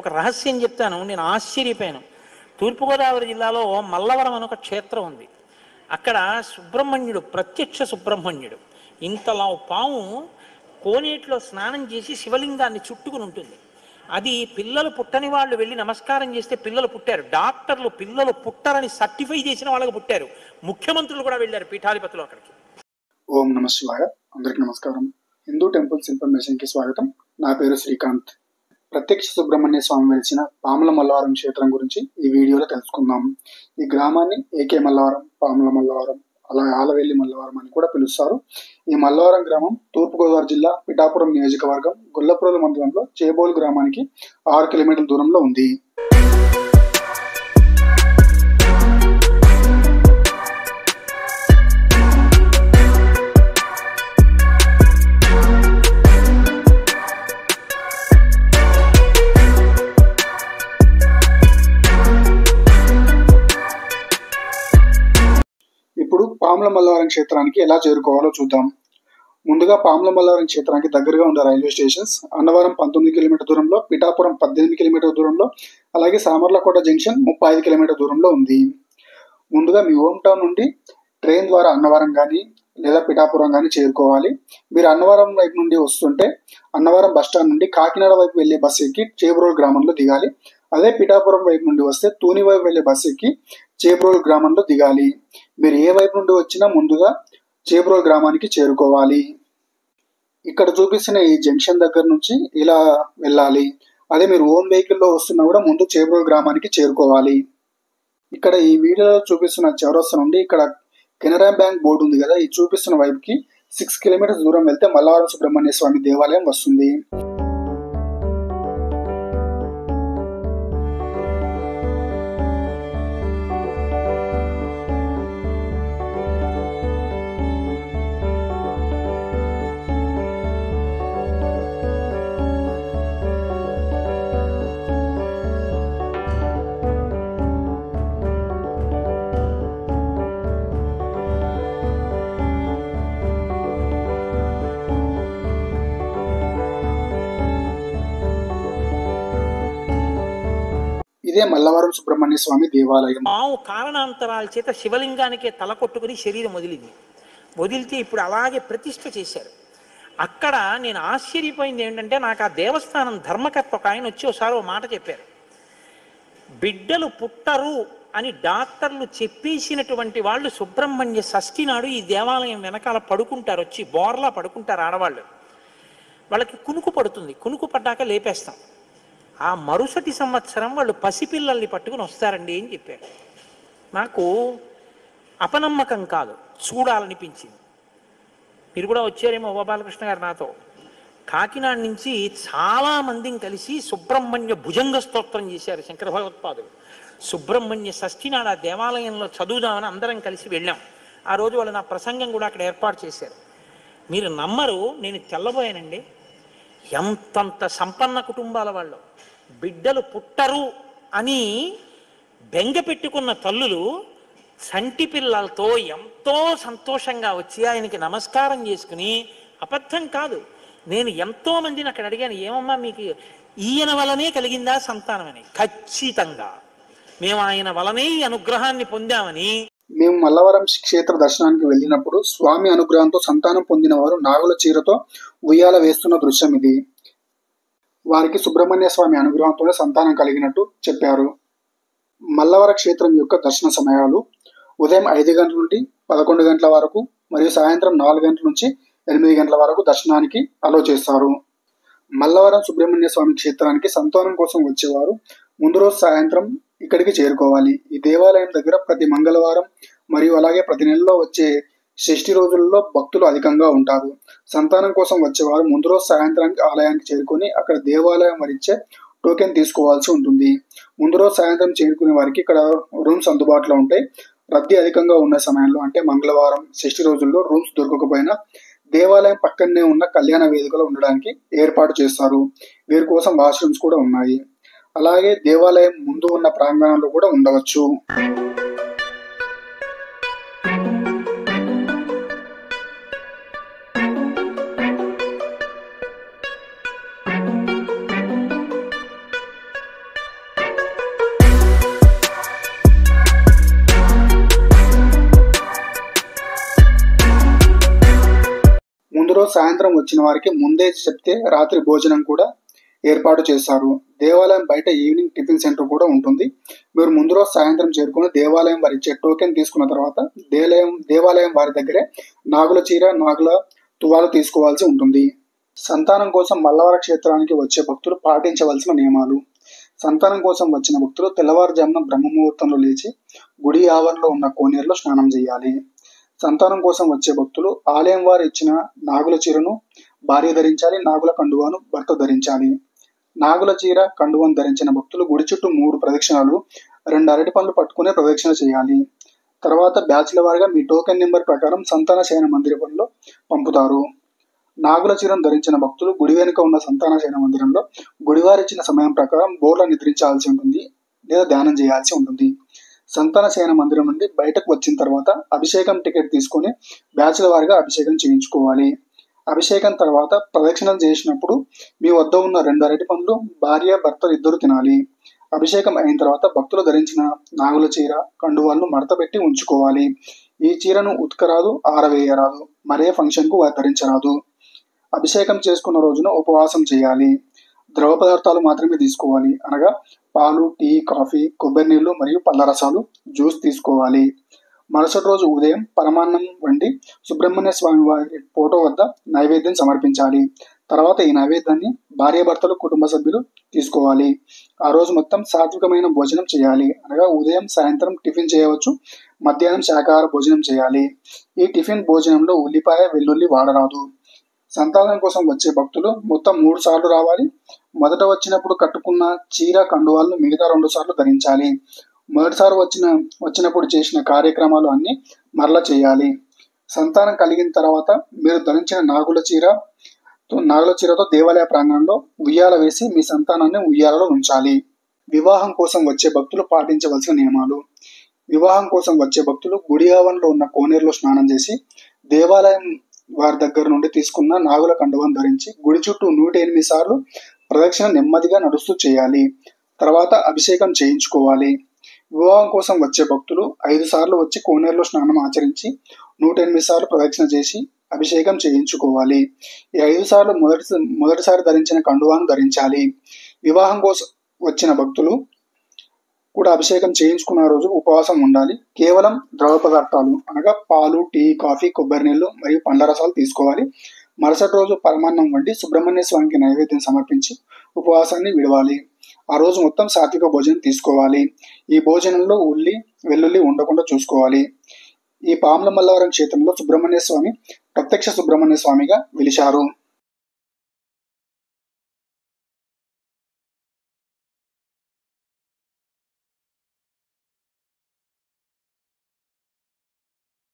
ఒక రహస్యం చెప్తాను, నేను ఆశ్చర్యపోయాను. తూర్పుగోదావరి జిల్లాలో మల్లవరం అని ఒక క్షేత్రం ఉంది. అక్కడ సుబ్రహ్మణ్యుడు, ప్రత్యక్ష సుబ్రహ్మణ్యుడు, ఇంతలా పాము కోనేటిలో స్నానం చేసి శివలింగాన్ని చుట్టుకుని ఉంటుంది. అది పిల్లలు పుట్టని వాళ్ళు వెళ్ళి నమస్కారం చేస్తే పిల్లలు పుట్టారు. డాక్టర్లు పిల్లలు పుట్టరని సర్టిఫై చేసిన వాళ్ళకి పుట్టారు. ముఖ్యమంత్రులు కూడా వెళ్ళారు పీఠాధిపతులు అక్కడికి. ఓం నమ శివాయ. అందరికి నమస్కారం. హిందూ టెంపుల్స్ ఇన్ఫర్మేషన్ కి స్వాగతం. నా పేరు శ్రీకాంత్. ప్రత్యక్ష సుబ్రహ్మణ్య స్వామి వెలిసిన పాముల మల్లవరం క్షేత్రం గురించి ఈ వీడియోలో తెలుసుకుందాం. ఈ గ్రామాన్ని ఏకే మల్లవరం, పాముల మల్లవరం, అలాగే ఆలవెల్లి మల్లవరం అని కూడా పిలుస్తారు. ఈ మల్లవరం గ్రామం తూర్పుగోదావరి జిల్లా పిఠాపురం నియోజకవర్గం గొల్లప్రోలు మండలంలో చేబోలు గ్రామానికి 6 కిలోమీటర్ల దూరంలో ఉంది. ఇప్పుడు పాముల మల్లవరం క్షేత్రానికి ఎలా చేరుకోవాలో చూద్దాం. ముందుగా పాముల మల్లవరం క్షేత్రానికి దగ్గరగా ఉన్న రైల్వే స్టేషన్స్ అన్నవరం 19 కిలోమీటర్ దూరంలో, పిఠాపురం 18 కిలోమీటర్ దూరంలో, అలాగే సామర్లకోట జంక్షన్ 35 కిలోమీటర్ దూరంలో ఉంది. ముందుగా మీ హోమ్ టౌన్ నుండి ట్రైన్ ద్వారా అన్నవరం కానీ లేదా పిఠాపురం కానీ చేరుకోవాలి. మీరు అన్నవరం వైపు నుండి వస్తుంటే అన్నవరం బస్టాండ్ నుండి కాకినాడ వైపు వెళ్లే బస్సు ఎక్కి చేబ్రోలు గ్రామంలో దిగాలి. అదే పిఠాపురం వైపు నుండి వస్తే తూని వైపు వెళ్లే బస్సు ఎక్కి చేబ్రోలు గ్రామంలో దిగాలి. మీరు ఏ వైపు నుండి వచ్చినా ముందుగా చేబ్రోలు గ్రామానికి చేరుకోవాలి. ఇక్కడ చూపిస్తున్న ఈ జంక్షన్ దగ్గర నుంచి ఇలా వెళ్ళాలి. అదే మీరు ఓన్ వెహికల్లో వస్తున్నా కూడా ముందు చేబ్రోలు గ్రామానికి చేరుకోవాలి. ఇక్కడ ఈ వీడియోలో చూపిస్తున్న చౌరస్తా నుండి ఇక్కడ కెనరా బ్యాంక్ బోర్డు ఉంది కదా, ఈ చూపిస్తున్న వైపుకి 6 కిలోమీటర్స్ దూరం వెళ్తే మల్లవరం సుబ్రహ్మణ్య స్వామి దేవాలయం వస్తుంది. ఇదే మల్లవరం సుబ్రహ్మణ్య స్వామి దేవాలయం. పాము కారణాంతరాల చేత శివలింగానికే తల కొట్టుకుని శరీరం వదిలితే ఇప్పుడు అలాగే ప్రతిష్ఠ చేశారు. అక్కడ నేను ఆశ్చర్యపోయింది ఏంటంటే, నాకు ఆ దేవస్థానం ధర్మకర్త ఒక ఆయన వచ్చి ఒకసారి ఓ మాట చెప్పారు. బిడ్డలు పుట్టరు అని డాక్టర్లు చెప్పేసినటువంటి వాళ్ళు సుబ్రహ్మణ్య షష్ఠి నాడు ఈ దేవాలయం వెనకాల పడుకుంటారు, వచ్చి బోర్లా పడుకుంటారు ఆడవాళ్ళు. వాళ్ళకి కునుకు పడుతుంది, కునుకు పడ్డాక లేపేస్తాం. ఆ మరుసటి సంవత్సరం వాళ్ళు పసిపిల్లల్ని పట్టుకుని వస్తారండి అని చెప్పారు. నాకు అపనమ్మకం కాదు, చూడాలనిపించింది. మీరు కూడా వచ్చారేమో బాలకృష్ణ గారు నాతో. కాకినాడ నుంచి చాలామందిని కలిసి సుబ్రహ్మణ్య భుజంగ స్తోత్రం చేశారు శంకర భగవత్పాదులు. సుబ్రహ్మణ్య షష్ఠి నాడు ఆ దేవాలయంలో చదువుదామని అందరం కలిసి వెళ్ళాం. ఆ రోజు వాళ్ళు నా ప్రసంగం కూడా అక్కడ ఏర్పాటు చేశారు. మీరు నమ్మరు, నేను తెల్లబోయానండి. ఎంతంత సంపన్న కుటుంబాల వాళ్ళు బిడ్డలు పుట్టరు అని బెంగ పెట్టుకున్న తల్లులు సంటి పిల్లలతో ఎంతో సంతోషంగా వచ్చి ఆయనకి నమస్కారం చేసుకుని, అబద్ధం కాదు, నేను ఎంతో మందిని అక్కడ అడిగాను, ఏమమ్మా మీకు ఈయన వలనే కలిగిందా సంతానం అని. ఖచ్చితంగా మేము ఆయన వలనే ఈ అనుగ్రహాన్ని పొందామని. మేము మల్లవరం క్షేత్ర దర్శనానికి వెళ్ళినప్పుడు స్వామి అనుగ్రహంతో సంతానం పొందిన వారు నాగుల చీరతో ఉయ్యాల వేస్తున్న దృశ్యం ఇది. వారికి సుబ్రహ్మణ్య స్వామి అనుగ్రహంతోనే సంతానం కలిగినట్టు చెప్పారు. మల్లవర క్షేత్రం యొక్క దర్శన సమయాలు ఉదయం 5 గంటల నుండి 11 గంటల వరకు మరియు సాయంత్రం 4 గంటల నుంచి 8 గంటల వరకు దర్శనానికి అలో చేస్తారు. మల్లవరం సుబ్రహ్మణ్య స్వామి క్షేత్రానికి సంతానం కోసం వచ్చేవారు ముందు రోజు సాయంత్రం ఇక్కడికి చేరుకోవాలి. ఈ దేవాలయం దగ్గర ప్రతి మంగళవారం మరియు అలాగే ప్రతి నెలలో వచ్చే షష్ఠి రోజుల్లో భక్తులు అధికంగా ఉంటారు. సంతానం కోసం వచ్చేవారు ముందు రోజు సాయంత్రానికి ఆలయానికి చేరుకొని అక్కడ దేవాలయం వరిచ్చే టోకెన్ తీసుకోవాల్సి ఉంటుంది. ముందు రోజు సాయంత్రం చేరుకునే వారికి ఇక్కడ రూమ్స్ అందుబాటులో ఉంటాయి. రద్దీ అధికంగా ఉన్న సమయంలో అంటే మంగళవారం షష్ఠి రోజుల్లో రూమ్స్ దొరకకపోయినా దేవాలయం పక్కనే ఉన్న కళ్యాణ వేదికలో ఉండడానికి ఏర్పాటు చేస్తారు. వీరి కోసం వాష్రూమ్స్ కూడా ఉన్నాయి. అలాగే దేవాలయం ముందు ఉన్న ప్రాంగణంలో కూడా ఉండవచ్చు. రోజు సాయంత్రం వచ్చిన వారికి ముందే చెప్తే రాత్రి భోజనం కూడా ఏర్పాటు చేస్తారు. దేవాలయం బయట ఈవినింగ్ టిఫిన్ సెంటర్ కూడా ఉంటుంది. మీరు ముందు రోజు సాయంత్రం చేరుకుని దేవాలయం వారి ఇచ్చే టోకెన్ తీసుకున్న తర్వాత దేవాలయం వారి దగ్గరే నాగుల చీర, నాగుల తువాలు తీసుకోవాల్సి ఉంటుంది. సంతానం కోసం మల్లవర క్షేత్రానికి వచ్చే భక్తులు పాటించవలసిన నియమాలు. సంతానం కోసం వచ్చిన భక్తులు తెల్లవారుజామున బ్రహ్మముహూర్తంలో లేచి గుడి ఆవరణలో ఉన్న కోనేరులో స్నానం చేయాలి. సంతానం కోసం వచ్చే భక్తులు ఆలయం వారు ఇచ్చిన నాగుల చీరను భార్య ధరించాలి, నాగుల కండువాను భర్త ధరించాలి. నాగుల చీర, కండువాను ధరించిన భక్తులు గుడి చుట్టూ 3 ప్రదక్షిణాలు 2 అరటి పండ్లు పట్టుకునే ప్రదక్షిణ చేయాలి. తర్వాత బ్యాచ్ల వారిగా మీ టోకెన్ నెంబర్ ప్రకారం సంతాన శయన మందిరంలో పంపుతారు. నాగుల చీరను ధరించిన భక్తులు గుడి వెనుక ఉన్న సంతాన శయన మందిరంలో గుడివారిచ్చిన సమయం ప్రకారం బోర్ల నిద్రించాల్సి ఉంటుంది లేదా ధ్యానం చేయాల్సి ఉంటుంది. సంతాన శయన మందిరం నుండి బయటకు వచ్చిన తర్వాత అభిషేకం టికెట్ తీసుకొని బ్యాచ్ల వారిగా అభిషేకం చేయించుకోవాలి. అభిషేకం తర్వాత ప్రదక్షిణలు చేసినప్పుడు మీ వద్ద ఉన్న 2 అరటి పండ్లు భార్య భర్తలు ఇద్దరు తినాలి. అభిషేకం అయిన తర్వాత భక్తులు ధరించిన నాగుల చీర, కండువాలను మడతపెట్టి ఉంచుకోవాలి. ఈ చీరను ఉతకరాదు, ఆరవేయరాదు, మరే ఫంక్షన్కు ధరించరాదు. అభిషేకం చేసుకున్న రోజున ఉపవాసం చేయాలి. ద్రవ పదార్థాలు మాత్రమే తీసుకోవాలి. అనగా పాలు, టీ, కాఫీ, కొబ్బరి నీళ్లు మరియు పళ్ళ రసాలు, జ్యూస్ తీసుకోవాలి. మరుసటి రోజు ఉదయం పరమాన్నం వండి సుబ్రహ్మణ్య స్వామి వారి ఫోటో వద్ద నైవేద్యం సమర్పించాలి. తర్వాత ఈ నైవేద్యాన్ని భార్యాభర్తలు, కుటుంబ సభ్యులు తీసుకోవాలి. ఆ రోజు మొత్తం సాత్వికమైన భోజనం చేయాలి. అనగా ఉదయం, సాయంత్రం టిఫిన్ చేయవచ్చు, మధ్యాహ్నం శాకాహార భోజనం చేయాలి. ఈ టిఫిన్ భోజనంలో ఉల్లిపాయ, వెల్లుల్లి వాడరాదు. సంతానం కోసం వచ్చే భక్తులు మొత్తం 3 సార్లు రావాలి. మొదట వచ్చినప్పుడు కట్టుకున్న చీర, కండువాలను మిగతా 2 సార్లు ధరించాలి. మొదటిసారి వచ్చినప్పుడు చేసిన కార్యక్రమాలు అన్ని మరలా చేయాలి. సంతానం కలిగిన తర్వాత మీరు ధరించిన నాగుల చీరతో దేవాలయ ప్రాంగణంలో ఉయ్యాల వేసి మీ సంతానాన్ని ఉయ్యాలలో ఉంచాలి. వివాహం కోసం వచ్చే భక్తులు పాటించవలసిన నియమాలు. వివాహం కోసం వచ్చే భక్తులు గుడి ఆవరణలో ఉన్న కోనేరులో స్నానం చేసి దేవాలయం వారి దగ్గర నుండి తీసుకున్న నాగుల కండువాను ధరించి గుడి చుట్టూ 108 సార్లు ప్రదక్షిణ నెమ్మదిగా నడుస్తూ చేయాలి. తర్వాత అభిషేకం చేయించుకోవాలి. వివాహం కోసం వచ్చే భక్తులు 5 సార్లు వచ్చి కోనేరులో స్నానం ఆచరించి 108 సార్లు ప్రదక్షిణ చేసి అభిషేకం చేయించుకోవాలి. ఈ 5 సార్లు మొదటిసారి ధరించిన కండువాను ధరించాలి. వివాహం కోసం వచ్చిన భక్తులు కూడా అభిషేకం చేయించుకున్న రోజు ఉపవాసం ఉండాలి. కేవలం ద్రవ పదార్థాలు అనగా పాలు, టీ, కాఫీ, కొబ్బరి నీళ్లు మరియు పండ్ల రసాలు తీసుకోవాలి. మరుసటి రోజు పరమాన్నం వండి సుబ్రహ్మణ్య స్వామికి నైవేద్యం సమర్పించి ఉపవాసాన్ని విడవాలి. ఆ రోజు మొత్తం సాత్విక భోజనం తీసుకోవాలి. ఈ భోజనంలో వెల్లుల్లి ఉండకుండా చూసుకోవాలి. ఈ పాముల మల్లవరం క్షేత్రంలో సుబ్రహ్మణ్య స్వామి ప్రత్యక్ష సుబ్రహ్మణ్య స్వామిగా వెలిశారు.